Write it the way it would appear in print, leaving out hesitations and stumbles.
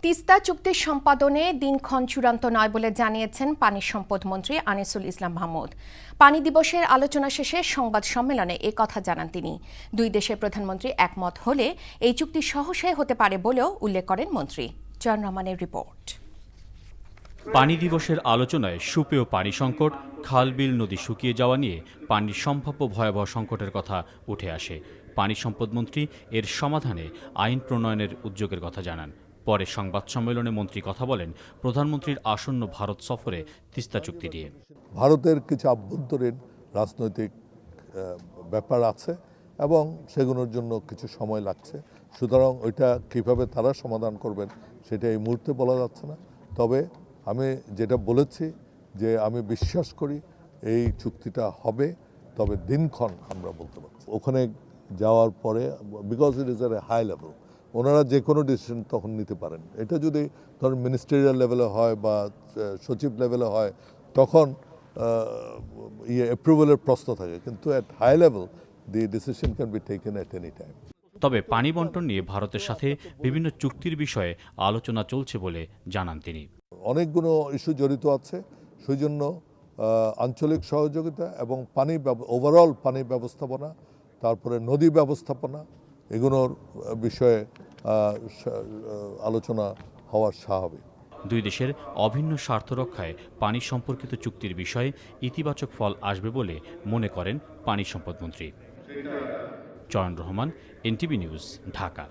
তিস্তা চুক্তি সম্পাদনে দিনক্ষণ চূড়ান্ত নয় বলে জানিয়েছেন পানি সম্পদ মন্ত্রী আনিসুল ইসলাম মাহমুদ। পানি দিবসের আলোচনা শেষে সংবাদ সম্মেলনে এ কথা জানান তিনি। দুই দেশের প্রধানমন্ত্রী একমত হলে এই চুক্তি সহসা হতে পারে বলেও উল্লেখ করেন মন্ত্রী। জয়ন রহমানের রিপোর্ট। পানি দিবসের আলোচনায় সুপেয় পানি সংকট, খাল বিল নদী শুকিয়ে যাওয়া নিয়ে পানির সম্ভাব্য ভয়াবহ সংকটের কথা উঠে আসে। পানি সম্পদ মন্ত্রী এর সমাধানে আইন প্রণয়নের উদ্যোগের কথা জানান। পরে সংবাদ সম্মেলনে মন্ত্রী কথা বলেন প্রধানমন্ত্রীর আসন্ন ভারত সফরে তিস্তা চুক্তি নিয়ে। ভারতের কিছু আভ্যন্তরীণ রাজনৈতিক ব্যাপার আছে এবং সেগুলোর জন্য কিছু সময় লাগছে, সুতরাং ওইটা কীভাবে তারা সমাধান করবেন সেটা এই মুহূর্তে বলা যাচ্ছে না। তবে আমি যেটা বলেছি যে আমি বিশ্বাস করি এই চুক্তিটা হবে, তবে দিনক্ষণ আমরা বলতে পারছি। ওখানে যাওয়ার পরে because it is a high level, ওনারা যে কোনো ডিসিশন তখন নিতে পারেন। এটা যদি ধরুন মিনিস্টেরিয়াল লেভেলে হয় বা সচিব লেভেলে হয় তখন অ্যাপ্রুভালের প্রশ্ন থাকে, কিন্তু at high level the decision can be taken at any time. তবে পানি বন্টন নিয়ে ভারতের সাথে বিভিন্ন চুক্তির বিষয়ে আলোচনা চলছে বলে জানান তিনি। অনেকগুলো ইস্যু জড়িত আছে, সেই জন্য আঞ্চলিক সহযোগিতা এবং ওভারঅল পানি ব্যবস্থাপনা, তারপরে নদী ব্যবস্থাপনা, এগুলোর বিষয়ে আলোচনা হওয়ার স্বাভাবিক। দুই দেশের অভিন্ন স্বার্থ রক্ষায় পানি সম্পর্কিত চুক্তির বিষয়ে ইতিবাচক ফল আসবে বলে মনে করেন পানি সম্পদ মন্ত্রী। Join Rahman, NTV news, Dhaka.